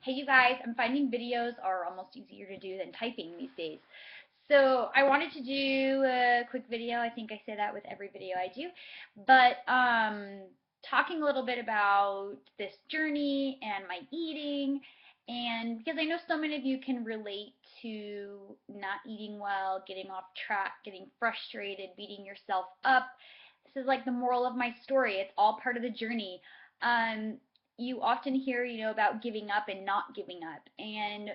Hey you guys, I'm finding videos are almost easier to do than typing these days. So I wanted to do a quick video. I think I say that with every video I do. But talking a little bit about this journey and my eating, and because I know so many of you can relate to not eating well, getting off track, getting frustrated, beating yourself up. This is like the moral of my story. It's all part of the journey. You often hear, about giving up and not giving up. And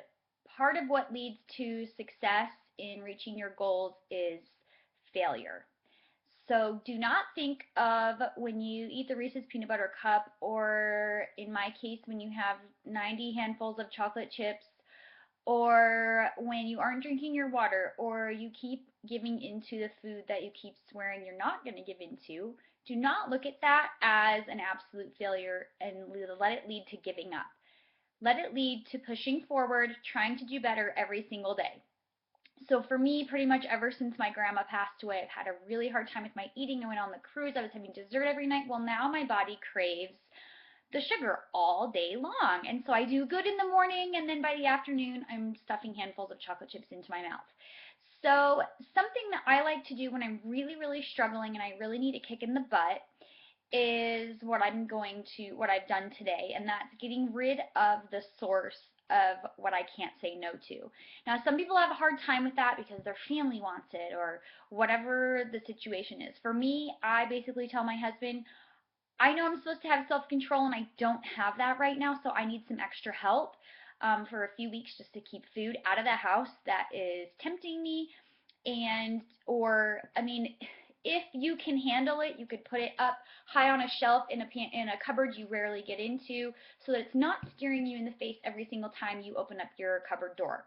part of what leads to success in reaching your goals is failure. So do not think of when you eat the Reese's peanut butter cup, or in my case, when you have 90 handfuls of chocolate chips, or when you aren't drinking your water, or you keep giving into the food that you keep swearing you're not going to give into. Do not look at that as an absolute failure and let it lead to giving up. Let it lead to pushing forward, trying to do better every single day. So for me, pretty much ever since my grandma passed away, I've had a really hard time with my eating. I went on the cruise, I was having dessert every night. Well, now my body craves the sugar all day long. And so I do good in the morning, and then by the afternoon, I'm stuffing handfuls of chocolate chips into my mouth. So something that I like to do when I'm really, really struggling and I really need a kick in the butt is what I've done today, and that's getting rid of the source of what I can't say no to. Now, some people have a hard time with that because their family wants it or whatever the situation is. For me, I basically tell my husband, I know I'm supposed to have self-control and I don't have that right now, so I need some extra help for a few weeks just to keep food out of the house that is tempting me. And, or, I mean, if you can handle it, you could put it up high on a shelf in a cupboard you rarely get into, so that it's not staring you in the face every single time you open up your cupboard door.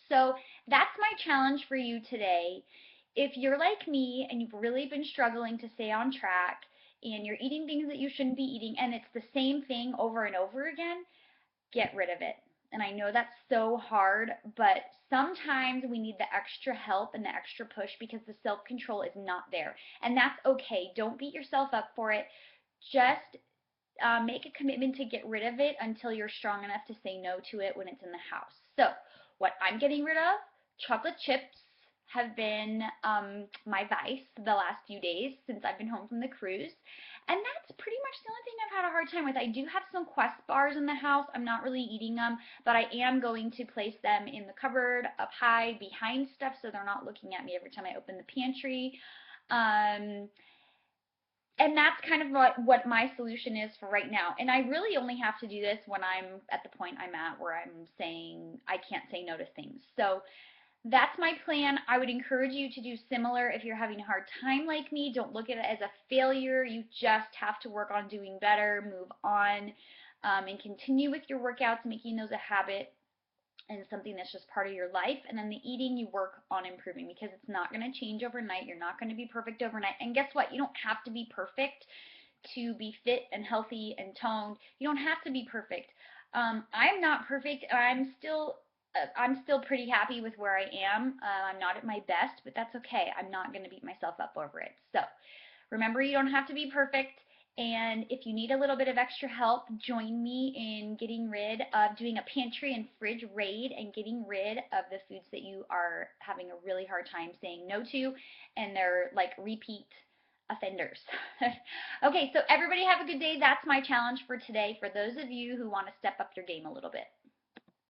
So that's my challenge for you today. If you're like me and you've really been struggling to stay on track and you're eating things that you shouldn't be eating and it's the same thing over and over again, get rid of it. And I know that's so hard, but sometimes we need the extra help and the extra push because the self control is not there. And that's okay. Don't beat yourself up for it. Just make a commitment to get rid of it until you're strong enough to say no to it when it's in the house. So, what I'm getting rid of, chocolate chips have been my vice the last few days since I've been home from the cruise. And that's pretty much the only thing I've had a hard time with. I do have some Quest bars in the house. I'm not really eating them, but I am going to place them in the cupboard up high behind stuff so they're not looking at me every time I open the pantry. Um, and that's kind of what my solution is for right now. And I really only have to do this when I'm at the point I'm at where I'm saying I can't say no to things. So that's my plan. I would encourage you to do similar if you're having a hard time like me. Don't look at it as a failure. You just have to work on doing better, move on, and continue with your workouts, making those a habit and something that's just part of your life. And then the eating, you work on improving because it's not going to change overnight. You're not going to be perfect overnight. And guess what? You don't have to be perfect to be fit and healthy and toned. You don't have to be perfect. I'm not perfect. I'm still pretty happy with where I am. I'm not at my best, but that's okay. I'm not going to beat myself up over it. So remember, you don't have to be perfect. And if you need a little bit of extra help, join me in getting rid of doing a pantry and fridge raid and getting rid of the foods that you are having a really hard time saying no to, and they're like repeat offenders. Okay, so everybody have a good day. That's my challenge for today for those of you who want to step up your game a little bit.